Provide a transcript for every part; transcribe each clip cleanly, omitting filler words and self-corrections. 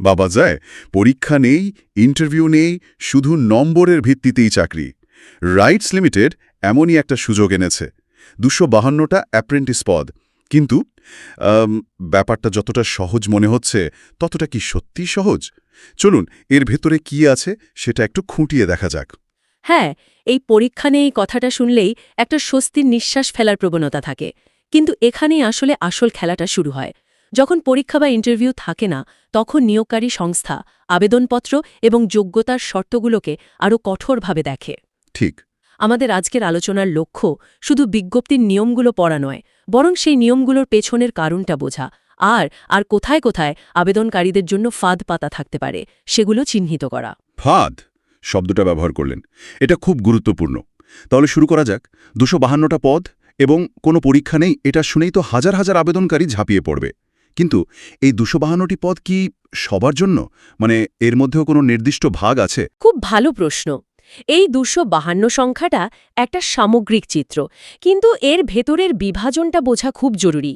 বাবা যায়, পরীক্ষা নেই, ইন্টারভিউ নেই, শুধু নম্বরের ভিত্তিতেই চাকরি। রাইটস লিমিটেড এমনই একটা সুযোগ এনেছে, 252টা অ্যাপ্রেন্টিস পদ। কিন্তু ব্যাপারটা যতটা সহজ মনে হচ্ছে ততটা কি সত্যি সহজ? চলুন এর ভেতরে কি আছে সেটা একটু খুঁটিয়ে দেখা যাক। হ্যাঁ, এই পরীক্ষা নিয়ে এই কথাটা শুনলেই একটা স্বস্তির নিঃশ্বাস ফেলার প্রবণতা থাকে। কিন্তু এখানেই আসলে আসল খেলাটা শুরু হয়। যখন পরীক্ষা বা ইন্টারভিউ থাকে না, তখন নিয়োগকারী সংস্থা আবেদনপত্র এবং যোগ্যতার শর্তগুলোকে আরও কঠোরভাবে দেখে। ঠিক। আমাদের আজকের আলোচনার লক্ষ্য শুধু বিজ্ঞপ্তির নিয়মগুলো পড়া নয়, বরং সেই নিয়মগুলোর পেছনের কারণটা বোঝা, আর কোথায় কোথায় আবেদনকারীদের জন্য ফাঁদ পাতা থাকতে পারে সেগুলো চিহ্নিত করা। ফাঁদ শব্দটা ব্যবহার করলেন, এটা খুব গুরুত্বপূর্ণ। তাহলে শুরু করা যাক। 252টা পদ এবং কোনো পরীক্ষা নেই, এটা শুনেই তো হাজার হাজার আবেদনকারী ঝাঁপিয়ে পড়বে। কিন্তু এই 252টি পদ কি সবার জন্য? মানে এর মধ্যেও কোনো নির্দিষ্ট ভাগ আছে? খুব ভালো প্রশ্ন। এই 252 সংখ্যাটা একটা সামগ্রিক চিত্র, কিন্তু এর ভেতরের বিভাজনটা বোঝা খুব জরুরি।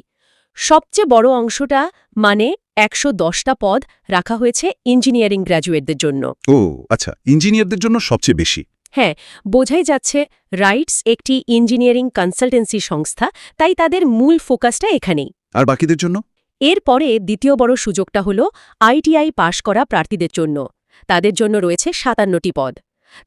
সবচেয়ে বড় অংশটা, মানে 110টা পদ, রাখা হয়েছে ইঞ্জিনিয়ারিং গ্র্যাজুয়েটদের জন্য। ও আচ্ছা, ইঞ্জিনিয়ারদের জন্য সবচেয়ে বেশি। হ্যাঁ, বোঝাই যাচ্ছে রাইটস একটি ইঞ্জিনিয়ারিং কনসালটেন্সি সংস্থা, তাই তাদের মূল ফোকাসটা এখানেই। আর বাকিদের জন্য? এরপরে দ্বিতীয় বড় সুযোগটা হল আইটিআই পাশ করা প্রার্থীদের জন্য। তাদের জন্য রয়েছে 57টি পদ।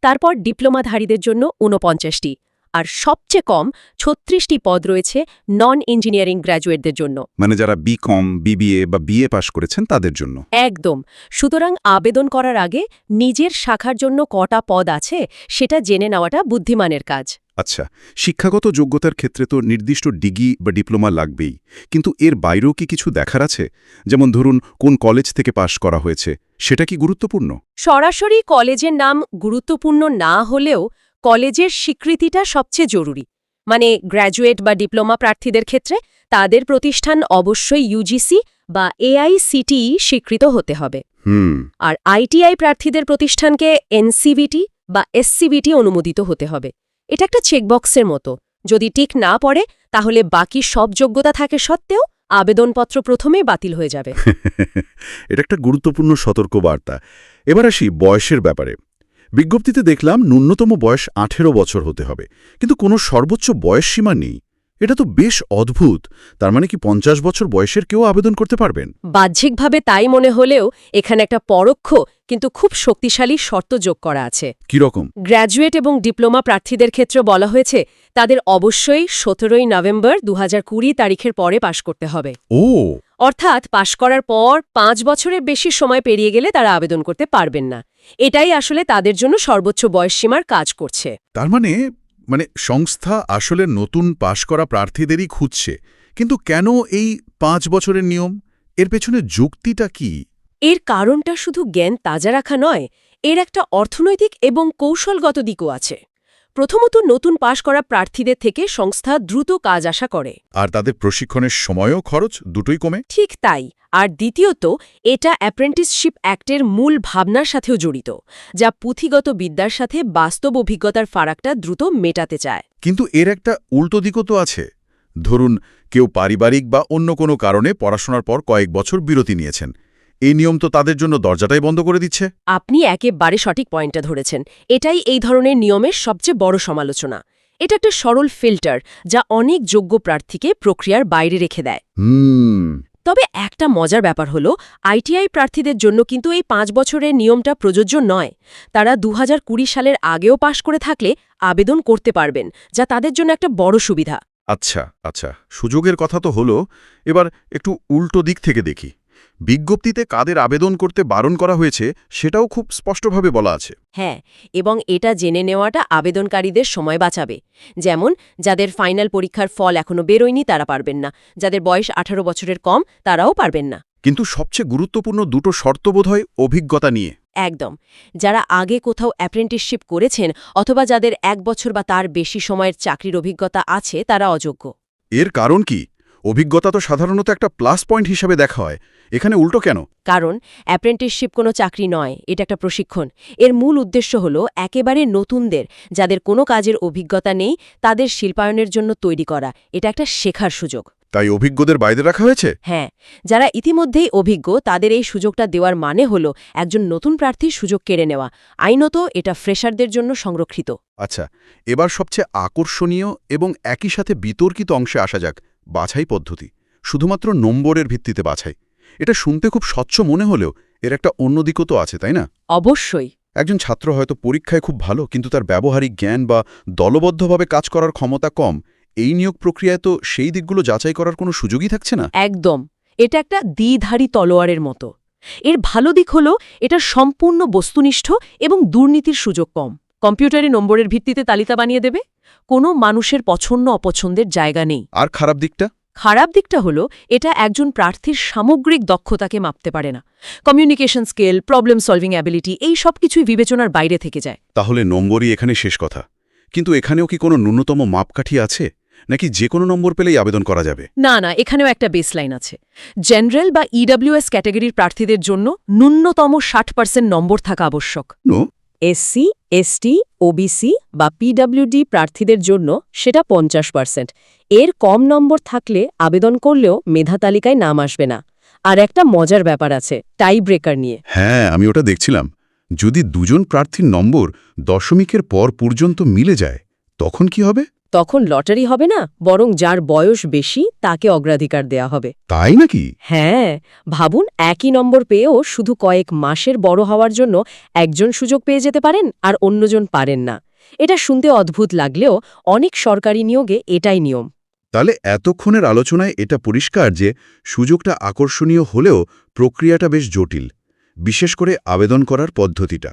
তারপর ডিপ্লোমাধারীদের জন্য 49টি। আর সবচেয়ে কম 36টি পদ রয়েছে নন ইঞ্জিনিয়ারিং গ্র্যাজুয়েটদের জন্য। মানে যারা বিকম, বিবিএ বা বিএ পাশ করেছেন তাদের জন্য। একদম। সুতরাং আবেদন করার আগে নিজের শাখার জন্য কটা পদ আছে সেটা জেনে নেওয়াটা বুদ্ধিমানের কাজ। আচ্ছা, শিক্ষাগত যোগ্যতার ক্ষেত্রে তো নির্দিষ্ট ডিগ্রি বা ডিপ্লোমা লাগবেই, কিন্তু এর বাইরেও কি কিছু দেখার আছে? যেমন ধরুন কোন কলেজ থেকে পাশ করা হয়েছে, সেটা কি গুরুত্বপূর্ণ? সরাসরি কলেজের নাম গুরুত্বপূর্ণ না হলেও কলেজের স্বীকৃতিটা সবচেয়ে জরুরি। মানে গ্র্যাজুয়েট বা ডিপ্লোমা প্রার্থীদের ক্ষেত্রে তাদের প্রতিষ্ঠান অবশ্যই ইউজিসি বা এআইসিটিই স্বীকৃত হতে হবে। আর আইটিআই প্রার্থীদের প্রতিষ্ঠানকে এনসিভিটি বা এসসিভিটি অনুমোদিত হতে হবে। এটা একটা চেকবক্সের মতো। যদি টিক না পড়ে, তাহলে বাকি সব যোগ্যতা থাকে সত্ত্বেও আবেদনপত্র প্রথমেই বাতিল হয়ে যাবে। এটা একটা গুরুত্বপূর্ণ সতর্কবার্তা। এবার আসি বয়সের ব্যাপারে। বিজ্ঞপ্তিতে দেখলাম ন্যূনতম বয়স 18 বছর হতে হবে, কিন্তু কোনো সর্বোচ্চ বয়স সীমা নেই। এটা তো বেশ অদ্ভুত। তার মানে কি 50 বছর বয়সের কেউ আবেদন করতে পারবেন? বাহ্যিকভাবে তাই মনে হলেও এখানে একটা পরোক্ষ কিন্তু খুব শক্তিশালী শর্ত যোগ করা আছে। কিরকম? গ্র্যাজুয়েট এবং ডিপ্লোমা প্রার্থীদের ক্ষেত্রে বলা হয়েছে তাদের অবশ্যই 17 নভেম্বর 2020 তারিখের পরে পাশ করতে হবে। ও, অর্থাৎ পাশ করার পর 5 বছরের বেশি সময় পেরিয়ে গেলে তারা আবেদন করতে পারবেন না। এটাই আসলে তাদের জন্য সর্বোচ্চ বয়সসীমার কাজ করছে। তার মানে সংস্থা আসলে নতুন পাশ করা প্রার্থীদেরই খুঁজছে। কিন্তু কেন এই 5 বছরের নিয়ম? এর পেছনে যুক্তিটা কি? এর কারণটা শুধু জ্ঞান তাজা রাখা নয়, এর একটা অর্থনৈতিক এবং কৌশলগত দিকও আছে। প্রথমত, নতুন পাশ করা প্রার্থীদের থেকে সংস্থা দ্রুত কাজ আশা করে। আর তাদের প্রশিক্ষণের সময়ও খরচ দুটোই কমে। ঠিক তাই। আর দ্বিতীয়ত, এটা অ্যাপ্রেন্টিসশিপ অ্যাক্টের মূল ভাবনার সাথেও জড়িত, যা পুঁথিগত বিদ্যার সাথে বাস্তব অভিজ্ঞতার ফারাকটা দ্রুত মেটাতে চায়। কিন্তু এর একটা উল্টো দিকও তো আছে। ধরুন কেউ পারিবারিক বা অন্য কোনো কারণে পড়াশোনার পর কয়েক বছর বিরতি নিয়েছেন, এই নিয়ম তো তাদের জন্য দরজাটাই বন্ধ করে দিচ্ছে। আপনি একেবারে সঠিক পয়েন্টটা ধরেছেন। এটাই এই ধরনের নিয়মের সবচেয়ে বড় সমালোচনা। এটা একটা সরল ফিল্টার যা অনেক যোগ্য প্রার্থীকে প্রক্রিয়ার বাইরে রেখে দেয়। তবে একটা মজার ব্যাপার হলো, আইটিআই প্রার্থীদের জন্য কিন্তু এই 5 বছরের নিয়মটা প্রযোজ্য নয়। তারা 2020 সালের আগেও পাশ করে থাকলে আবেদন করতে পারবেন, যা তাদের জন্য একটা বড় সুবিধা। আচ্ছা, সুযোগের কথা তো হলো। এবার একটু উল্টো দিক থেকে দেখি। বিজ্ঞপ্তিতে কাদের আবেদন করতে বারণ করা হয়েছে সেটাও খুব স্পষ্টভাবে বলা আছে। হ্যাঁ, এবং এটা জেনে নেওয়াটা আবেদনকারীদের সময় বাঁচাবে। যেমন যাদের ফাইনাল পরীক্ষার ফল এখনো বেরোয়নি তারা পারবেন না, যাদের বয়স 18 বছরের কম তারাও পারবেন না। কিন্তু সবচেয়ে গুরুত্বপূর্ণ দুটো শর্ত বোধহয় অভিজ্ঞতা নিয়ে। একদম। যারা আগে কোথাও অ্যাপ্রেন্টিসশিপ করেছেন অথবা যাদের 1 বছর বা তার বেশি সময়ের চাকরির অভিজ্ঞতা আছে তারা অযোগ্য। এর কারণ কি? অভিজ্ঞতা তো সাধারণত একটা প্লাস পয়েন্ট হিসেবে দেখা হয়, এখানে উল্টো কেন? কারণ অ্যাপ্রেন্টিসশিপ কোনো চাকরি নয়, এটা একটা প্রশিক্ষণ। এর মূল উদ্দেশ্য হল একেবারে নতুনদের, যাদের কোনো কাজের অভিজ্ঞতা নেই, তাদের শিল্পায়নের জন্য তৈরি করা। এটা একটা শেখার সুযোগ। তাই অভিজ্ঞদের বাইরে রাখা হয়েছে? হ্যাঁ, যারা ইতিমধ্যেই অভিজ্ঞ তাদের এই সুযোগটা দেওয়ার মানে হল একজন নতুন প্রার্থীর সুযোগ কেড়ে নেওয়া। আইনত এটা ফ্রেশারদের জন্য সংরক্ষিত। আচ্ছা, এবার সবচেয়ে আকর্ষণীয় এবং একই সাথে বিতর্কিত অংশে আসা যাক, বাছাই পদ্ধতি। শুধুমাত্র নম্বরের ভিত্তিতে বাছাই। এটা শুনতে খুব স্বচ্ছ মনে হলেও এর একটা অন্য দিকও তো আছে, তাই না? অবশ্যই। একজন ছাত্র হয়তো পরীক্ষায় খুব ভালো, কিন্তু তার ব্যবহারিক জ্ঞান বা দলবদ্ধভাবে কাজ করার ক্ষমতা কম। এই নিয়োগ প্রক্রিয়ায় তো সেই দিকগুলো যাচাই করার কোনো সুযোগই থাকছে না। একদম। এটা একটা দ্বিধারী তলোয়ারের মতো। এর ভালো দিক হল এটা সম্পূর্ণ বস্তুনিষ্ঠ এবং দুর্নীতির সুযোগ কম। কম্পিউটারে নম্বরের ভিত্তিতে তালিকা বানিয়ে দেবে, কোনো মানুষের পছন্দ অপছন্দের জায়গা নেই। আর খারাপ দিকটা? খারাপ দিকটা হলো এটা একজন প্রার্থীর সামগ্রিক দক্ষতাকে মাপতে পারে না। Communication skill, problem solving ability এই সব কিছুই বিবেচনার বাইরে থেকে যায়। তাহলে নম্বরই এখানে শেষ কথা। কিন্তু এখানেও কি কোনো ন্যূনতম মাপকাঠি আছে, নাকি যে কোনো নম্বর পেলেই আবেদন করা যাবে? না, এখানেও একটা বেসলাইন আছে। জেনারেল বা ইডব্লিউএস ক্যাটাগরির প্রার্থীদের জন্য ন্যূনতম 60% নম্বর থাকা আবশ্যক। এসসি, এসটি, ওবিসি বা পিডব্লিউডি প্রার্থীদের জন্য সেটা 50%। এর কম নম্বর থাকলে আবেদন করলেও মেধা তালিকায় নাম আসবে না। আর একটা মজার ব্যাপার আছে টাই ব্রেকার নিয়ে। হ্যাঁ, আমি ওটা দেখছিলাম। যদি দুজন প্রার্থীর নম্বর দশমিকের পর পর্যন্ত মিলে যায়, তখন কি হবে? তখন লটারি হবে না, বরং যার বয়স বেশি তাকে অগ্রাধিকার দেয়া হবে। তাই নাকি? হ্যাঁ, ভাবুন, একই নম্বর পেয়েও শুধু কয়েক মাসের বড় হওয়ার জন্য একজন সুযোগ পেয়ে যেতে পারেন আর অন্যজন পারেন না। এটা শুনতে অদ্ভুত লাগলেও অনেক সরকারি নিয়োগে এটাই নিয়ম। তাহলে এতক্ষণের আলোচনায় এটা পরিষ্কার যে সুযোগটা আকর্ষণীয় হলেও প্রক্রিয়াটা বেশ জটিল, বিশেষ করে আবেদন করার পদ্ধতিটা।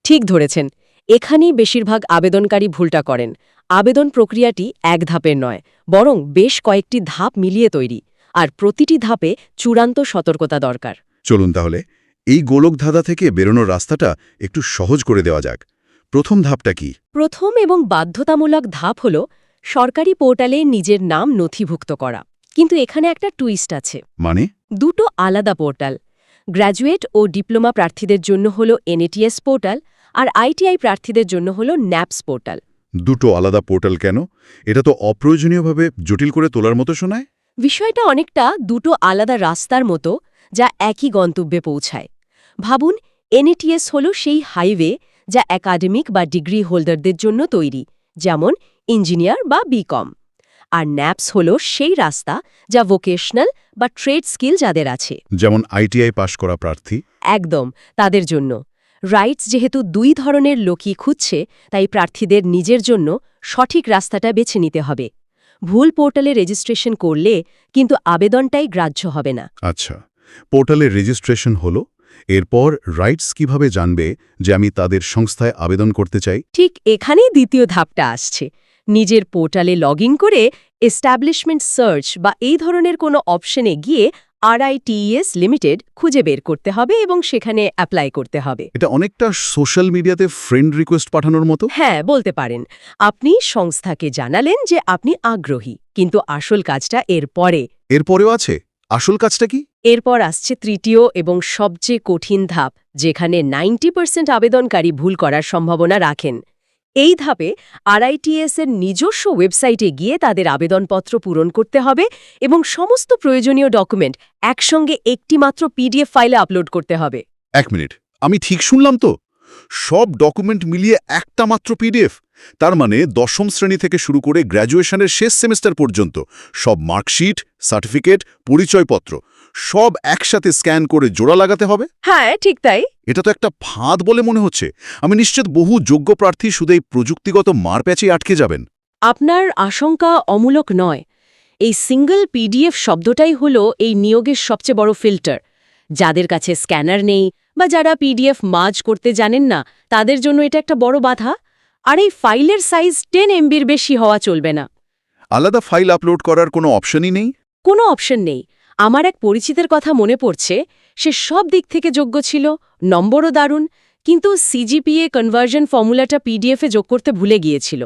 ঠিক ধরেছেন। এখানেই বেশিরভাগ আবেদনকারী ভুলটা করেন। আবেদন প্রক্রিয়াটি এক ধাপের নয়, বরং বেশ কয়েকটি ধাপ মিলিয়ে তৈরি, আর প্রতিটি ধাপে চূড়ান্ত সতর্কতা দরকার। চলুন তাহলে এই গোলকধাঁধা থেকে বেরোনোর রাস্তাটা একটু সহজ করে দেওয়া যাক। প্রথম ধাপটা কি? প্রথম এবং বাধ্যতামূলক ধাপ হল সরকারি পোর্টালে নিজের নাম নথিভুক্ত করা। কিন্তু এখানে একটা টুইস্ট আছে। মানে? দুটো আলাদা পোর্টাল। গ্র্যাজুয়েট ও ডিপ্লোমা প্রার্থীদের জন্য হল এনএটিএস পোর্টাল, আর আইটিআই প্রার্থীদের জন্য হল ন্যাপস পোর্টাল। দুটো আলাদা পোর্টাল কেন? এটা তো অপ্রয়োজনীয়ভাবে জটিল করে তোলার মতো শোনায়। বিষয়টা অনেকটা দুটো আলাদা রাস্তার মতো, যা একই গন্তব্যে পৌঁছায়। ভাবুন, এনএটিএস হল সেই হাইওয়ে যা একাডেমিক বা ডিগ্রি হোল্ডারদের জন্য তৈরি, যেমন ইঞ্জিনিয়ার বা বিকম। আর ন্যাপস হল সেই রাস্তা যা ভোকেশনাল বা ট্রেড স্কিল যাদের আছে, যেমন আইটিআই পাশ করা প্রার্থী। একদম তাদের জন্য। রাইটস যেহেতু দুই ধরনের লোকই খুঁজছে, তাই প্রার্থীদের নিজের জন্য সঠিক রাস্তাটা বেছে নিতে হবে। ভুল পোর্টালে রেজিস্ট্রেশন করলে কিন্তু আবেদনটাই গ্রাহ্য হবে না। আচ্ছা, পোর্টালে রেজিস্ট্রেশন হলো, এরপর রাইটস কিভাবে জানবে যে আমি তাদের সংস্থায় আবেদন করতে চাই? ঠিক এখানেই দ্বিতীয় ধাপটা আসছে। নিজের পোর্টালে লগ ইন করে এস্টাবলিশমেন্ট সার্চ বা এই ধরনের কোনো অপশনে গিয়ে RITES লিমিটেড খুঁজে বের করতে হবে এবং সেখানে অ্যাপ্লাই করতে হবে। এটা অনেকটা সোশ্যাল মিডিয়াতে ফ্রেন্ড রিকোয়েস্ট পাঠানোর মতো। হ্যাঁ, বলতে পারেন। আপনি সংস্থাকে জানালেন যে আপনি আগ্রহী, কিন্তু আসল কাজটা এরপরে। এরপরেও আছে আসল কাজটা কি? এরপর আসছে তৃতীয় এবং সবচেয়ে কঠিন ধাপ, যেখানে 90% আবেদনকারী ভুল করার সম্ভাবনা রাখেন। এই ধাপে RITES এর নিজস্ব ওয়েবসাইটে গিয়ে তাদের আবেদনপত্র পূরণ করতে হবে এবং সমস্ত প্রয়োজনীয় ডকুমেন্ট একসঙ্গে একটি মাত্র PDF ফাইলে আপলোড করতে হবে। এক মিনিট, আমি ঠিক শুনলাম তো? সব ডকুমেন্ট মিলিয়ে একটা মাত্র পিডিএফ? তার মানে দশম শ্রেণী থেকে শুরু করে গ্র্যাজুয়েশনের শেষ সেমেস্টার পর্যন্ত সব মার্কশিট, সার্টিফিকেট, পরিচয়পত্র সব একসাথে স্ক্যান করে জোড়া লাগাতে হবে? হ্যাঁ, ঠিক তাই। এটা তো একটা ফাঁদ বলে মনে হচ্ছে। আমি নিশ্চিত বহু যোগ্য প্রার্থী শুধু এই প্রযুক্তিগত মারপ্যাচে আটকে যাবেন। আপনার আশঙ্কা অমূলক নয়। এই সিঙ্গল PDF শব্দটাই হলো এই নিয়োগের সবচেয়ে বড় ফিল্টার। যাদের কাছে স্ক্যানার নেই বা যারা PDF মার্জ করতে জানেন না, তাদের জন্য এটা একটা বড় বাধা। আর এই ফাইলের সাইজ 10 MBর বেশি হওয়া চলবে না। আলাদা ফাইল আপলোড করার কোনো অপশনই নেই? কোনো অপশন নেই। আমার এক পরিচিতের কথা মনে পড়ছে। সে সব দিক থেকে যোগ্য ছিল, নম্বরও দারুণ, কিন্তু CGPA কনভার্জন ফর্মুলাটা PDF-এ যোগ করতে ভুলে গিয়েছিল।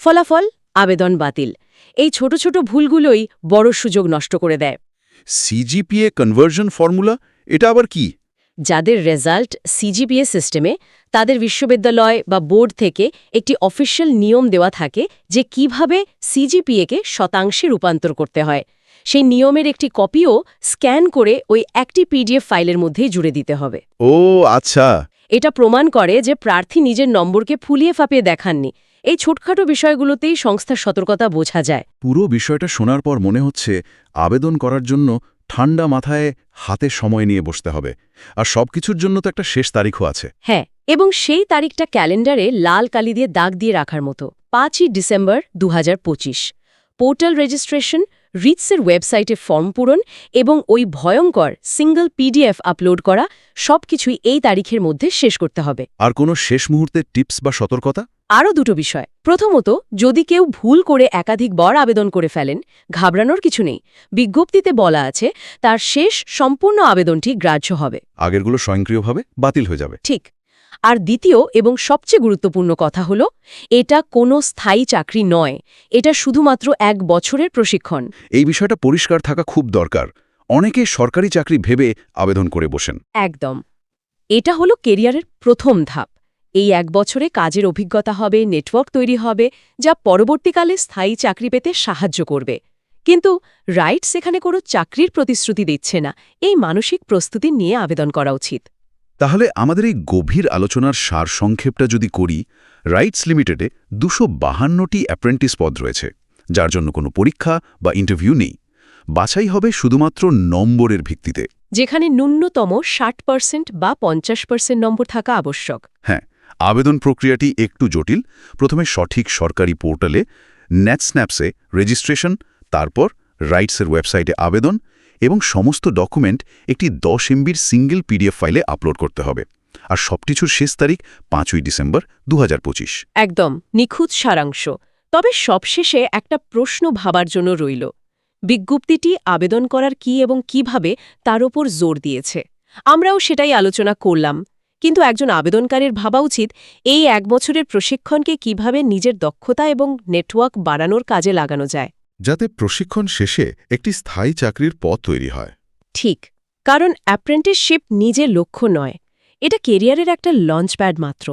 ফলাফল, আবেদন বাতিল। এই ছোট ছোট ভুলগুলোই বড় সুযোগ নষ্ট করে দেয়। CGPA কনভার্জন ফর্মুলা, এটা আবার কি? যাদের রেজাল্ট CGPA সিস্টেমে, তাদের বিশ্ববিদ্যালয় বা বোর্ড থেকে একটি অফিসিয়াল নিয়ম দেওয়া থাকে যে কিভাবে CGPA-কে শতাংশে রূপান্তর করতে হয়। সেই নিয়মের একটি কপিও স্ক্যান করে ওই একটি পিডিএফ ফাইলের মধ্যেই জুড়ে দিতে হবে। ও আচ্ছা। এটা প্রমাণ করে যে প্রার্থী নিজের নম্বরকে ফুলিয়ে ফাঁপিয়ে দেখাননি। এই ছোটখাটো বিষয়গুলোতেই সংস্থার সতর্কতা বোঝা যায়। পুরো বিষয়টা শোনার পর মনে হচ্ছে আবেদন করার জন্য ঠান্ডা মাথায় হাতে সময় নিয়ে বসতে হবে। আর সবকিছুর জন্য তো একটা শেষ তারিখও আছে। হ্যাঁ, এবং সেই তারিখটা ক্যালেন্ডারে লাল কালি দিয়ে দাগ দিয়ে রাখার মতো। 5ই ডিসেম্বর 2025। পোর্টাল রেজিস্ট্রেশন, রিটসের ওয়েবসাইটে ফর্ম পূরণ এবং ওই ভয়ঙ্কর সিঙ্গল পিডিএফ আপলোড করা সবকিছুই এই তারিখের মধ্যে শেষ করতে হবে। আর কোনো শেষ মুহূর্তের টিপস বা সতর্কতা? আরও দুটো বিষয়। প্রথমত, যদি কেউ ভুল করে একাধিকবার আবেদন করে ফেলেন, ঘাবড়ানোর কিছু নেই। বিজ্ঞপ্তিতে বলা আছে তার শেষ সম্পূর্ণ আবেদনটি গ্রাহ্য হবে। আগেরগুলো স্বয়ংক্রিয়ভাবে বাতিল হয়ে যাবে। ঠিক। আর দ্বিতীয় এবং সবচেয়ে গুরুত্বপূর্ণ কথা হলো, এটা কোনো স্থায়ী চাকরি নয়, এটা শুধুমাত্র 1 বছরের প্রশিক্ষণ। এই বিষয়টা পরিষ্কার থাকা খুব দরকার। অনেকে সরকারি চাকরি ভেবে আবেদন করে বসেন। একদম। এটা হলো কেরিয়ারের প্রথম ধাপ। এই 1 বছরে কাজের অভিজ্ঞতা হবে, নেটওয়ার্ক তৈরি হবে, যা পরবর্তীকালে স্থায়ী চাকরি পেতে সাহায্য করবে। কিন্তু রাইটস এখানে কোনো চাকরির প্রতিশ্রুতি দিচ্ছে না। এই মানসিক প্রস্তুতি নিয়ে আবেদন করা উচিত। তাহলে আমাদের এই গভীর আলোচনার সারসংক্ষেপটা যদি করি, রাইটস লিমিটেডে 252টি অ্যাপ্রেন্টিস পদ রয়েছে, যার জন্য কোনো পরীক্ষা বা ইন্টারভিউ নেই। বাছাই হবে শুধুমাত্র নম্বরের ভিত্তিতে, যেখানে ন্যূনতম 60% বা 50% নম্বর থাকা আবশ্যক। হ্যাঁ, আবেদন প্রক্রিয়াটি একটু জটিল। প্রথমে সঠিক সরকারি পোর্টালে নেটস্ন্যাপসে রেজিস্ট্রেশন, তারপর রাইটসের ওয়েবসাইটে আবেদন এবং সমস্ত ডকুমেন্ট একটি 10 MBর সিঙ্গেল পিডিএফ ফাইলে আপলোড করতে হবে। আর সবকিছুর শেষ তারিখ 5ই ডিসেম্বর 2025। একদম নিখুঁত সারাংশ। তবে সবশেষে একটা প্রশ্ন ভাবার জন্য রইল। বিজ্ঞপ্তিটি আবেদন করার কি এবং কিভাবে তার ওপর জোর দিয়েছে। আমরাও সেটাই আলোচনা করলাম। কিন্তু একজন আবেদনকারীর ভাবা উচিত এই 1 বছরের প্রশিক্ষণকে কিভাবে নিজের দক্ষতা এবং নেটওয়ার্ক বাড়ানোর কাজে লাগানো যায়, যাতে প্রশিক্ষণ শেষে একটি স্থায়ী চাকরির পথ তৈরি হয়। ঠিক। কারণ অ্যাপ্রেন্টিসশিপ নিজের লক্ষ্য নয়, এটা কেরিয়ারের একটা লঞ্চপ্যাড মাত্র।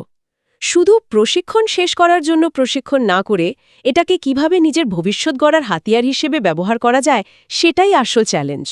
শুধু প্রশিক্ষণ শেষ করার জন্য প্রশিক্ষণ না করে এটাকে কিভাবে নিজের ভবিষ্যৎ গড়ার হাতিয়ার হিসেবে ব্যবহার করা যায়, সেটাই আসল চ্যালেঞ্জ।